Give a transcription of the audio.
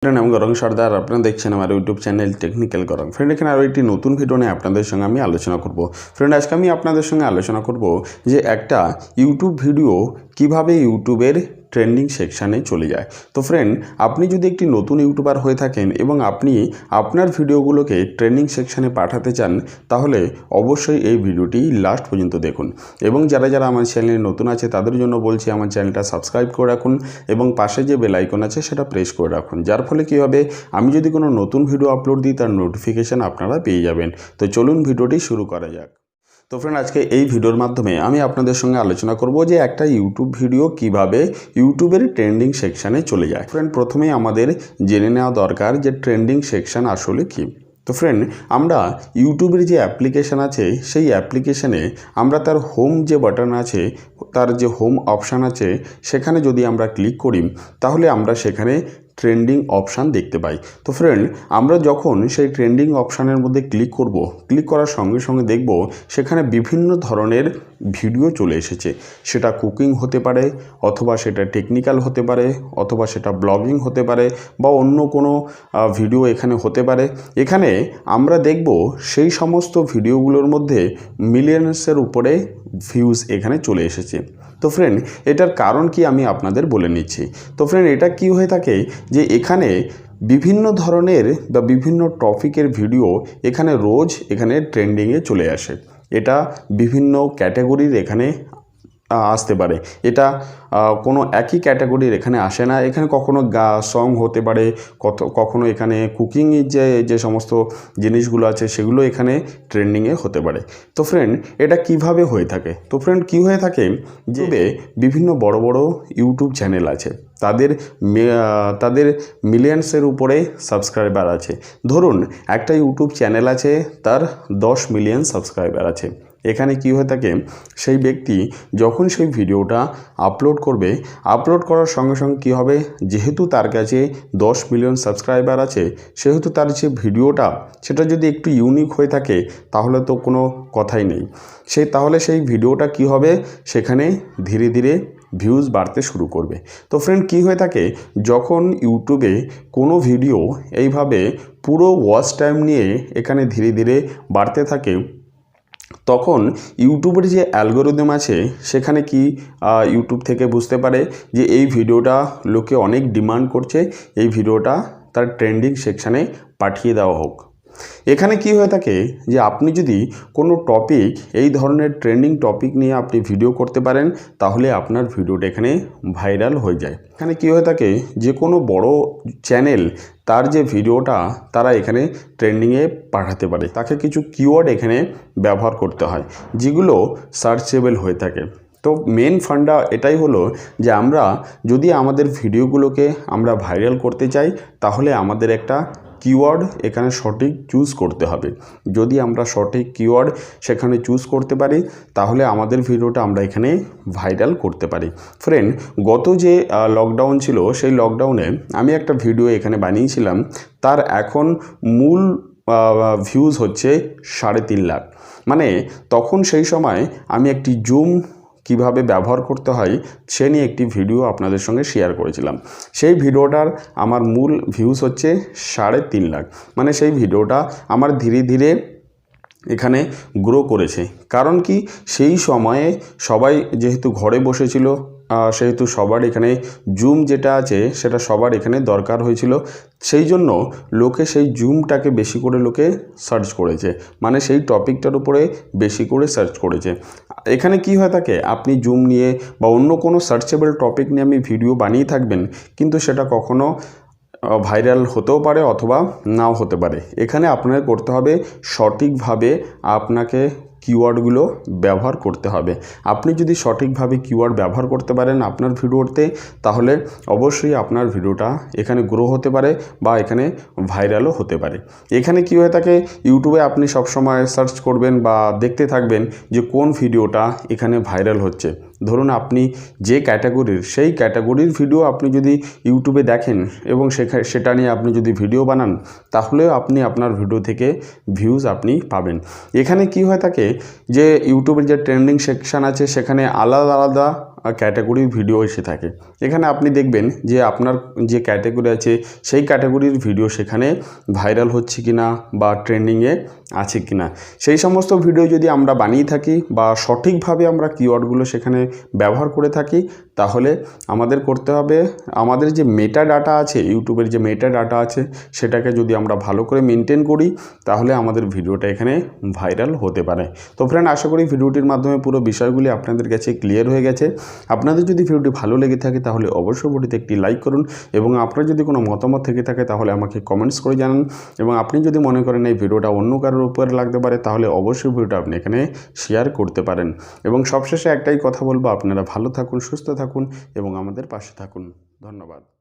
Friend আমি গরং সর্দার আপনারা দেখছেন আমার ইউটিউব চ্যানেল টেকনিক্যাল গরং। ফ্রেন্ড এখানে আরও একটি নতুন ভিডিও নিয়ে আপনাদের সঙ্গে আমি আলোচনা করব। ফ্রেন্ড আজকে আমি আপনাদের সঙ্গে আলোচনা করব যে একটা ইউটিউব ভিডিও কিভাবে ইউটিউবের ট্রেন্ডিং সেকশানে চলে যায়। তো ফ্রেন্ড আপনি যদি একটি নতুন ইউটিউবার হয়ে থাকেন এবং আপনি আপনার ভিডিওগুলোকে ট্রেন্ডিং সেকশানে পাঠাতে চান তাহলে অবশ্যই এই ভিডিওটি লাস্ট পর্যন্ত দেখুন। এবং যারা যারা আমার চ্যানেলে নতুন আছে তাদের জন্য বলছি আমার চ্যানেলটা সাবস্ক্রাইব করে রাখুন এবং পাশে যে বেল আইকন আছে সেটা প্রেস করে রাখুন, যার ফলে কী হবে আমি যদি কোনো নতুন ভিডিও আপলোড দিই তার নোটিফিকেশান আপনারা পেয়ে যাবেন। তো চলুন ভিডিওটি শুরু করা যাক। তো ফ্রেন্ড আজকে এই ভিডিওর মাধ্যমে আমি আপনাদের সঙ্গে আলোচনা করব যে একটা ইউটিউব ভিডিও কিভাবে ইউটিউবের ট্রেন্ডিং সেকশানে চলে যায়। ফ্রেন্ড প্রথমেই আমাদের জেনে নেওয়া দরকার যে ট্রেন্ডিং সেকশান আসলে কী। তো ফ্রেন্ড আমরা ইউটিউবের যে অ্যাপ্লিকেশান আছে সেই অ্যাপ্লিকেশানে আমরা তার হোম যে বাটন আছে, তার যে হোম অপশান আছে সেখানে যদি আমরা ক্লিক করি তাহলে আমরা সেখানে ট্রেন্ডিং অপশান দেখতে পাই। তো ফ্রেন্ড আমরা যখন সেই ট্রেন্ডিং অপশানের মধ্যে ক্লিক করব, ক্লিক করার সঙ্গে সঙ্গে দেখব সেখানে বিভিন্ন ধরনের ভিডিও চলে এসেছে। সেটা কুকিং হতে পারে, অথবা সেটা টেকনিক্যাল হতে পারে, অথবা সেটা ব্লগিং হতে পারে, বা অন্য কোনো ভিডিও এখানে হতে পারে। এখানে আমরা দেখব সেই সমস্ত ভিডিওগুলোর মধ্যে মিলিয়নসের উপরে ভিউজ এখানে চলে এসেছে। তো ফ্রেন্ড এটার কারণ কি আমি আপনাদের বলে নিচ্ছি। তো ফ্রেন্ড এটা কি হয়ে থাকে যে এখানে বিভিন্ন ধরনের বা বিভিন্ন টপিকের ভিডিও এখানে রোজ এখানে ট্রেন্ডিংয়ে চলে আসে। এটা বিভিন্ন ক্যাটাগরির এখানে আসতে পারে। এটা কোনো একই ক্যাটাগরির এখানে আসে না। এখানে কখনো সং হতে পারে, কখনো এখানে কুকিংয়ের যে সমস্ত জিনিসগুলো আছে সেগুলো এখানে ট্রেন্ডিংয়ে হতে পারে। তো ফ্রেন্ড এটা কিভাবে হয়ে থাকে? তো ফ্রেন্ড কী হয়ে থাকে যে বিভিন্ন বড় বড় ইউটিউব চ্যানেল আছে, তাদের মিলিয়নসের উপরে সাবস্ক্রাইবার আছে। ধরুন একটা ইউটিউব চ্যানেল আছে, তার 10 মিলিয়ন সাবস্ক্রাইবার আছে। এখানে কি হয়ে থাকে, সেই ব্যক্তি যখন সেই ভিডিওটা আপলোড করবে, আপলোড করার সঙ্গে সঙ্গে কী হবে, যেহেতু তার কাছে 10 মিলিয়ন সাবস্ক্রাইবার আছে সেহেতু তার যে ভিডিওটা সেটা যদি একটু ইউনিক হয়ে থাকে তাহলে তো কোনো কথাই নেই। তাহলে সেই ভিডিওটা কি হবে, সেখানে ধীরে ধীরে ভিউজ বাড়তে শুরু করবে। তো ফ্রেন্ড কী হয়ে থাকে, যখন ইউটিউবে কোনো ভিডিও এইভাবে পুরো ওয়াচ টাইম নিয়ে এখানে ধীরে ধীরে বাড়তে থাকে তখন ইউটিউবের যে অ্যালগোরিদম আছে সেখানে কি ইউটিউব থেকে বুঝতে পারে যে এই ভিডিওটা লোকে অনেক ডিমান্ড করছে, এই ভিডিওটা তার ট্রেন্ডিং সেকশানে পাঠিয়ে দেওয়া হোক। এখানে কি হয়ে থাকে যে আপনি যদি কোনো টপিক, এই ধরনের ট্রেন্ডিং টপিক নিয়ে আপনি ভিডিও করতে পারেন তাহলে আপনার ভিডিওটা এখানে ভাইরাল হয়ে যায়। এখানে কি হয়ে থাকে, যে কোনো বড় চ্যানেল তার যে ভিডিওটা তারা এখানে ট্রেন্ডিংয়ে পাঠাতে পারে, তাকে কিছু কিওয়ার্ড এখানে ব্যবহার করতে হয় যেগুলো সার্চেবল হয়ে থাকে। তো মেন ফান্ডা এটাই হলো যে আমরা যদি আমাদের ভিডিওগুলোকে আমরা ভাইরাল করতে চাই তাহলে আমাদের একটা কিওয়ার্ড এখানে সঠিক চুজ করতে হবে। যদি আমরা সঠিক কিওয়ার্ড সেখানে চুজ করতে পারি তাহলে আমাদের ভিডিওটা আমরা এখানে ভাইরাল করতে পারি। ফ্রেন্ড গত যে লকডাউন ছিল সেই লকডাউনে আমি একটা ভিডিও এখানে বানিয়েছিলাম, তার এখন মূল ভিউজ হচ্ছে 3.5 লাখ। মানে তখন সেই সময় আমি একটি জুম কিভাবে ব্যবহার করতে হয় সে নিয়ে একটি ভিডিও আপনাদের সঙ্গে শেয়ার করেছিলাম। সেই ভিডিওটার আমার মূল ভিউজ হচ্ছে 3.5 লাখ। মানে সেই ভিডিওটা আমার ধীরে ধীরে এখানে গ্রো করেছে। কারণ কি, সেই সময়ে সবাই যেহেতু ঘরে বসেছিল সেহেতু সবার এখানে জুম যেটা আছে সেটা সবার এখানে দরকার হয়েছিল, সেই জন্য লোকে সেই জুমটাকে বেশি করে লোকে সার্চ করেছে, মানে সেই টপিকটার উপরে বেশি করে সার্চ করেছে। এখানে কি হয়ে থাকে, আপনি জুম নিয়ে বা অন্য কোনো সার্চেবল টপিক নিয়ে আপনি ভিডিও বানিয়ে থাকবেন কিন্তু সেটা কখনো ভাইরাল হতেও পারে অথবা নাও হতে পারে। এখানে আপনাকে করতে হবে সঠিকভাবে, আপনাকে কিওয়ার্ডগুলো ব্যবহার করতে হবে। আপনি যদি সঠিকভাবে কিওয়ার্ড ব্যবহার করতে পারেন আপনার ভিডিওতে তাহলে অবশ্যই আপনার ভিডিওটা এখানে গ্রো হতে পারে বা এখানে ভাইরালও হতে পারে। এখানে কী হয়ে থাকে, ইউটিউবে আপনি সবসময় সার্চ করবেন বা দেখতে থাকবেন যে কোন ভিডিওটা এখানে ভাইরাল হচ্ছে। ধরুন আপনি যে ক্যাটাগরির সেই ক্যাটাগরির ভিডিও আপনি যদি ইউটিউবে দেখেন এবং সেটা নিয়ে আপনি যদি ভিডিও বানান, তাহলেও আপনি আপনার ভিডিও থেকে ভিউজ আপনি পাবেন। এখানে কি হয়ে থাকে যে ইউটিউবের যে ট্রেন্ডিং সেকশান আছে সেখানে আলাদা আলাদা ক্যাটাগরির ভিডিও এসে থাকে। এখানে আপনি দেখবেন যে আপনার যে ক্যাটাগরি আছে সেই ক্যাটাগরির ভিডিও সেখানে ভাইরাল হচ্ছে কিনা বা ট্রেন্ডিংয়ে আছে কিনা। সেই সমস্ত ভিডিও যদি আমরা বানিয়ে থাকি বা সঠিকভাবে আমরা কিওয়ার্ডগুলো সেখানে ব্যবহার করে থাকি, তাহলে আমাদের করতে হবে আমাদের যে মেটা ডাটা আছে, ইউটিউবের যে মেটা ডাটা আছে সেটাকে যদি আমরা ভালো করে মেনটেন করি, তাহলে আমাদের ভিডিওটা এখানে ভাইরাল হতে পারে। তো ফ্রেন্ড, আশা করি ভিডিওটির মাধ্যমে পুরো বিষয়গুলি আপনাদের কাছে ক্লিয়ার হয়ে গেছে। আপনাদের যদি ভিডিওটি ভালো লেগে থাকে তাহলে অবশ্যই ভিডিওতে একটি লাইক করুন এবং আপনার যদি কোনো মতামত থেকে থাকে তাহলে আমাকে কমেন্টস করে জানান। এবং আপনি যদি মনে করেন এই ভিডিওটা অন্য কারোর উপরে লাগতে পারে, তাহলে অবশ্যই ভিডিওটা আপনি এখানে শেয়ার করতে পারেন। এবং সবশেষে একটাই কথা বলবো, আপনারা ভালো থাকুন, সুস্থ থাকুন এবং আমাদের পাশে থাকুন। ধন্যবাদ।